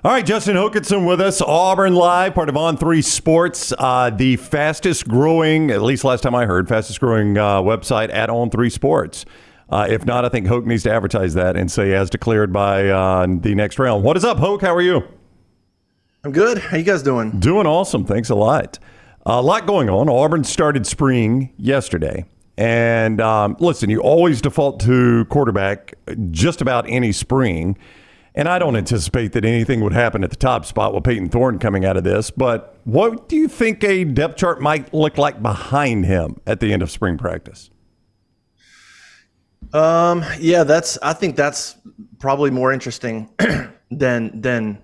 All right, Justin Hokanson with us, Auburn Live, part of On3 Sports, the fastest growing, at least last time I heard, fastest growing website at On3 Sports. If not, I think Hoke needs to advertise that and say as declared by the next round. What is up, Hoke? How are you? I'm good. How you guys doing? Doing awesome. Thanks a lot. A lot going on. Auburn started spring yesterday. And listen, you always default to quarterback just about any spring. And I don't anticipate that anything would happen at the top spot with Payton Thorne coming out of this. But what do you think a depth chart might look like behind him at the end of spring practice? I think that's probably more interesting than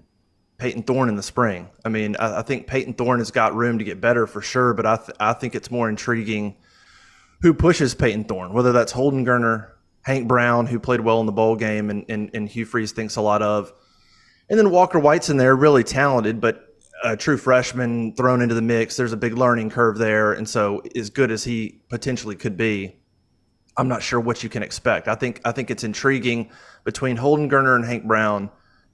Payton Thorne in the spring. I mean, I think Payton Thorne has got room to get better for sure, but I think it's more intriguing who pushes Payton Thorne, whether that's Holden Geriner, Hank Brown, who played well in the bowl game and Hugh Freeze thinks a lot of. And then Walker White's in there, really talented, but a true freshman thrown into the mix. There's a big learning curve there. And so as good as he potentially could be, I'm not sure what you can expect. I think it's intriguing between Holden Geriner and Hank Brown,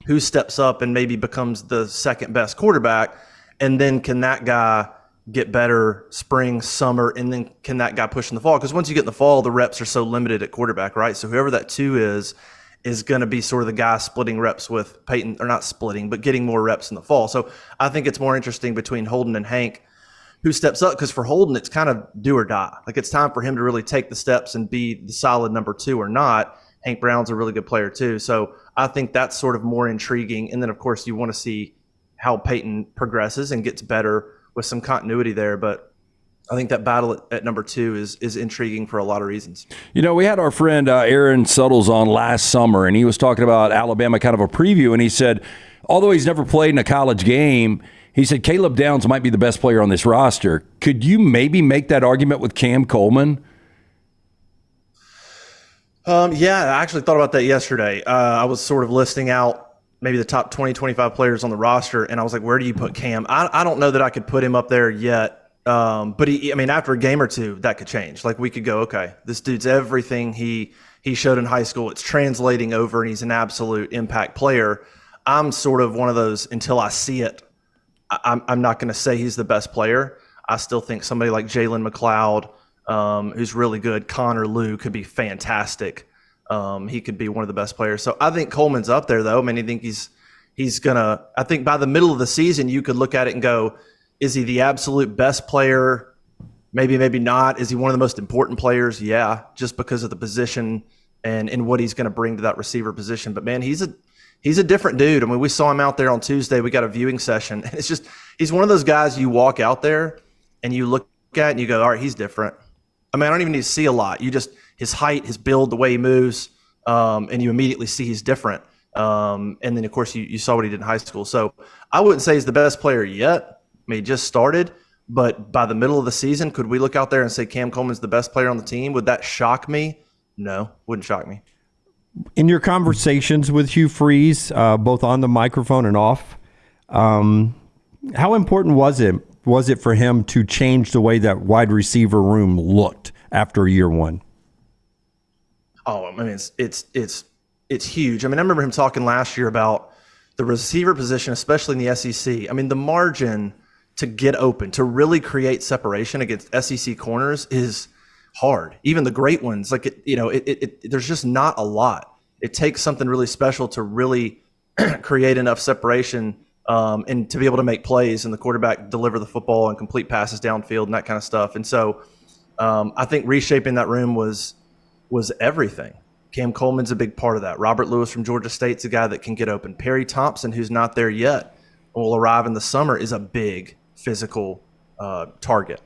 who steps up and maybe becomes the second best quarterback. And then can that guy get better spring, summer, and then can that guy push in the fall? Because once you get in the fall, the reps are so limited at quarterback, right? So whoever that two is going to be sort of the guy splitting reps with Payton, or not splitting, but getting more reps in the fall. So I think it's more interesting between Holden and Hank, who steps up, because for Holden, it's kind of do or die. Like it's time for him to really take the steps and be the solid number two or not. Hank Brown's a really good player too. So I think that's sort of more intriguing. And then, of course, you want to see how Payton progresses and gets better with some continuity there. But I think that battle at number two is intriguing for a lot of reasons. You know, we had our friend Aaron Suttles on last summer, and he was talking about Alabama, kind of a preview, and he said, although he's never played in a college game, he said Caleb Downs might be the best player on this roster. Could you maybe make that argument with Cam Coleman? Yeah, I actually thought about that yesterday. I was sort of listing out maybe the top 20, 25 players on the roster, and I was like, where do you put Cam? I don't know that I could put him up there yet, but after a game or two, that could change. Like we could go, okay, this dude's everything he showed in high school. It's translating over, and he's an absolute impact player. I'm sort of one of those, until I see it, I'm not going to say he's the best player. I still think somebody like Jalen McLeod, who's really good, Connor Liu, could be fantastic. He could be one of the best players. So I think Coleman's up there, though. I mean, I think he's gonna. I think by the middle of the season, you could look at it and go, is he the absolute best player? Maybe, maybe not. Is he one of the most important players? Yeah, just because of the position and what he's going to bring to that receiver position. But man, he's a different dude. I mean, we saw him out there on Tuesday. We got a viewing session, and it's just he's one of those guys you walk out there and you look at and you go, all right, he's different. I mean, I don't even need to see a lot. You just his height, his build, the way he moves, and you immediately see he's different. And then, of course, you saw what he did in high school. So I wouldn't say he's the best player yet. I mean, he just started. But by the middle of the season, could we look out there and say Cam Coleman's the best player on the team? Would that shock me? No, wouldn't shock me. In your conversations with Hugh Freeze, both on the microphone and off, how important was it for him to change the way that wide receiver room looked after year one? Oh, I mean, it's huge. I mean, I remember him talking last year about the receiver position, especially in the SEC. I mean, the margin to get open, to really create separation against SEC corners is hard. Even the great ones, like there's just not a lot. It takes something really special to really create enough separation and to be able to make plays and the quarterback deliver the football and complete passes downfield and that kind of stuff. And so I think reshaping that room was everything. Cam Coleman's a big part of that. Robert Lewis from Georgia State's a guy that can get open. Perry Thompson, who's not there yet, will arrive in the summer, is a big physical target.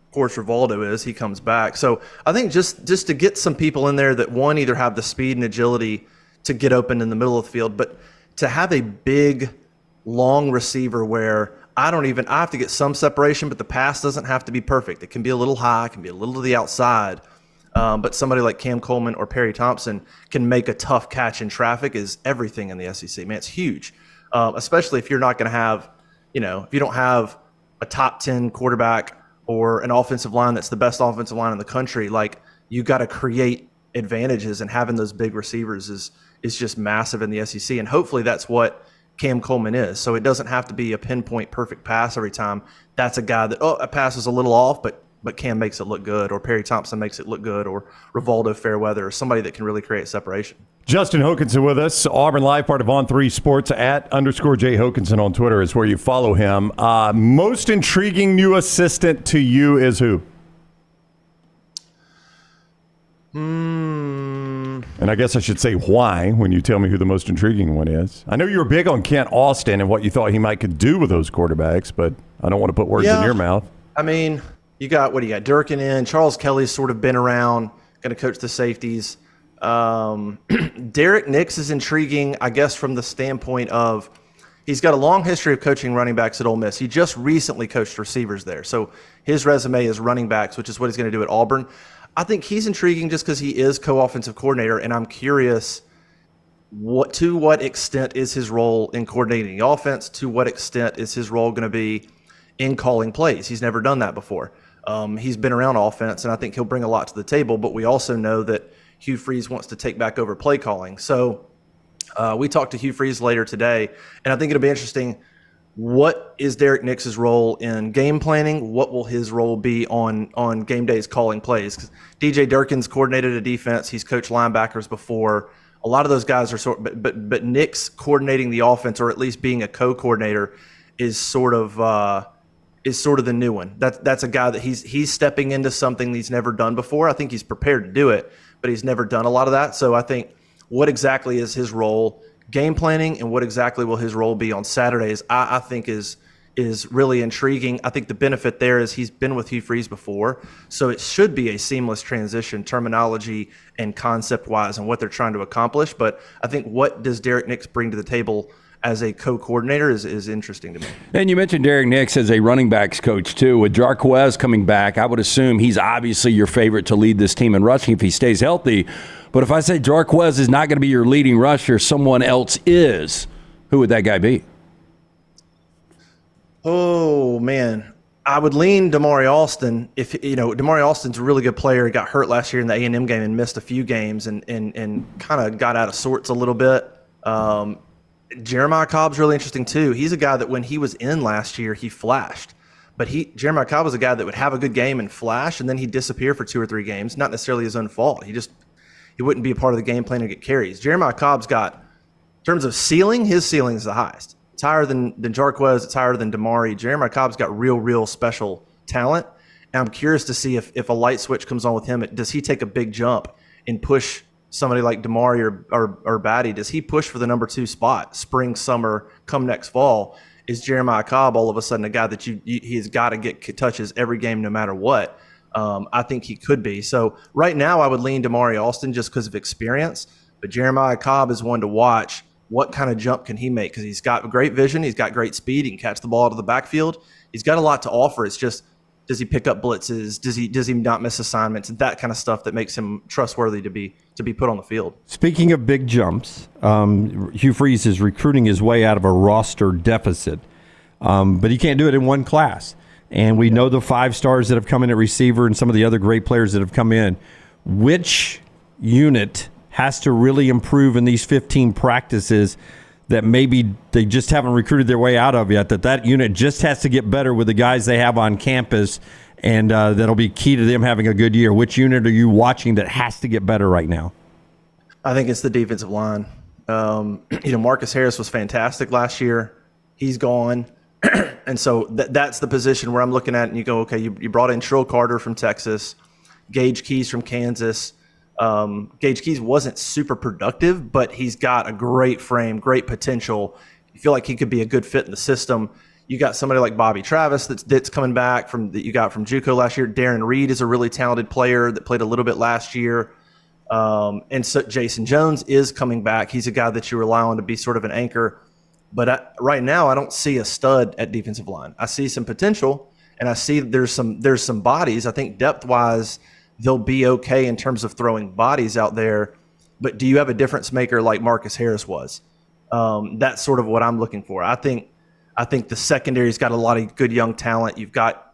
Of course, Rivaldo he comes back. So I think just to get some people in there that, one, either have the speed and agility to get open in the middle of the field, but to have a big, long receiver where I have to get some separation, but the pass doesn't have to be perfect. It can be a little high, it can be a little to the outside. But somebody like Cam Coleman or Perry Thompson can make a tough catch in traffic is everything in the SEC. Man, it's huge, especially if you're not going to have, if you don't have a top 10 quarterback or an offensive line that's the best offensive line in the country. Like, you got to create advantages, and having those big receivers is just massive in the SEC. And hopefully that's what Cam Coleman is. So it doesn't have to be a pinpoint perfect pass every time. That's a guy that, a pass is a little off, but Cam makes it look good, or Perry Thompson makes it look good, or Rivaldo Fairweather, or somebody that can really create separation. Justin Hokanson with us, Auburn Live, part of On3 Sports, @_J Hokanson on Twitter is where you follow him. Most intriguing new assistant to you is who? And I guess I should say why when you tell me who the most intriguing one is. I know you were big on Kent Austin and what you thought he might could do with those quarterbacks, but I don't want to put words in your mouth. I mean, you got Durkin in. Charles Kelly's sort of been around, going to coach the safeties. Derek Nix is intriguing, I guess, from the standpoint of he's got a long history of coaching running backs at Ole Miss. He just recently coached receivers there. So his resume is running backs, which is what he's going to do at Auburn. I think he's intriguing just because he is co-offensive coordinator, and I'm curious to what extent is his role in coordinating the offense, to what extent is his role going to be in calling plays. He's never done that before. He's been around offense, and I think he'll bring a lot to the table, but we also know that Hugh Freeze wants to take back over play calling. So we talked to Hugh Freeze later today, and I think it'll be interesting. What is Derek Nix's role in game planning? What will his role be on game days calling plays? 'Cause DJ Durkin's coordinated a defense. He's coached linebackers before. A lot of those guys are but Nix coordinating the offense, or at least being a co-coordinator, is sort of the new one. That's a guy that he's stepping into something he's never done before. I think he's prepared to do it, but he's never done a lot of that. So I think what exactly is his role? Game planning, and what exactly will his role be on Saturdays, I think is really intriguing. I think the benefit there is he's been with Hugh Freeze before, so it should be a seamless transition terminology and concept-wise and what they're trying to accomplish. But I think what does Derek Nix bring to the table as a co-coordinator is interesting to me. And you mentioned Derek Nix as a running backs coach, too. With Jarquez coming back, I would assume he's obviously your favorite to lead this team in rushing if he stays healthy. But if I say Jarquez is not going to be your leading rusher, someone else is, who would that guy be? Oh, man. I would lean Damari Alston. Damari Alston's a really good player. He got hurt last year in the A&M game and missed a few games and kind of got out of sorts a little bit. Jeremiah Cobb's really interesting, too. He's a guy that when he was in last year, he flashed. But Jeremiah Cobb was a guy that would have a good game and flash, and then he'd disappear for 2 or 3 games. Not necessarily his own fault. He wouldn't be a part of the game plan to get carries. Jeremiah Cobb's got, in terms of ceiling, his ceiling is the highest. It's higher than Jarquez. It's higher than Damari. Jeremiah Cobb's got real special talent. And I'm curious to see if a light switch comes on with him. Does he take a big jump and push somebody like Damari or Batty? Does he push for the number 2 spot spring, summer, come next fall? Is Jeremiah Cobb all of a sudden a guy that he's got to get touches every game no matter what? I think he could be. So right now I would lean Damari Alston just because of experience, but Jeremiah Cobb is one to watch. What kind of jump can he make? Because he's got great vision. He's got great speed. He can catch the ball out of the backfield. He's got a lot to offer. It's just, does he pick up blitzes? Does he not miss assignments? And that kind of stuff that makes him trustworthy to be put on the field. Speaking of big jumps, Hugh Freeze is recruiting his way out of a roster deficit, but he can't do it in one class. And we know the 5 stars that have come in at receiver and some of the other great players that have come in. Which unit has to really improve in these 15 practices that maybe they just haven't recruited their way out of yet, that unit just has to get better with the guys they have on campus, and that'll be key to them having a good year? Which unit are you watching that has to get better right now? I think it's the defensive line. Marcus Harris was fantastic last year. He's gone. And so that's the position where I'm looking at it and you go, okay, you brought in Trill Carter from Texas, Gage Keys from Kansas. Gage Keys wasn't super productive, but he's got a great frame, great potential. You feel like he could be a good fit in the system. You got somebody like Bobby Travis that's coming back that you got from JUCO last year. Darren Reed is a really talented player that played a little bit last year. And so Jason Jones is coming back. He's a guy that you rely on to be sort of an anchor. But right now, I don't see a stud at defensive line. I see some potential, and I see there's some bodies. I think depth-wise, they'll be okay in terms of throwing bodies out there. But do you have a difference maker like Marcus Harris was? That's sort of what I'm looking for. I think the secondary's got a lot of good young talent. You've got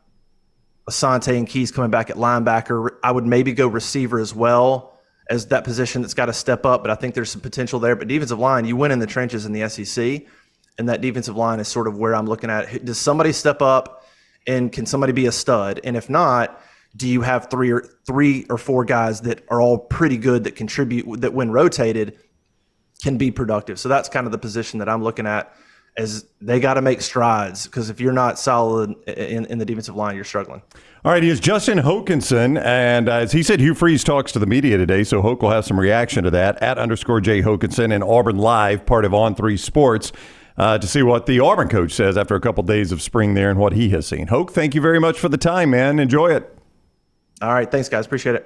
Asante and Keys coming back at linebacker. I would maybe go receiver as well as that position that's got to step up, but I think there's some potential there. But defensive line, you win in the trenches in the SEC. and that defensive line is sort of where I'm looking at. Does somebody step up, and can somebody be a stud? And if not, do you have three or four guys that are all pretty good that contribute, that when rotated can be productive? So that's kind of the position that I'm looking at, as they got to make strides, because if you're not solid in the defensive line, you're struggling. All right, he is Justin Hokanson, and as he said, Hugh Freeze talks to the media today, so Hoke will have some reaction to that, @_J Hokanson and Auburn Live, part of On3 Sports, to see what the Auburn coach says after a couple days of spring there and what he has seen. Hoke, thank you very much for the time, man. Enjoy it. All right, thanks, guys. Appreciate it.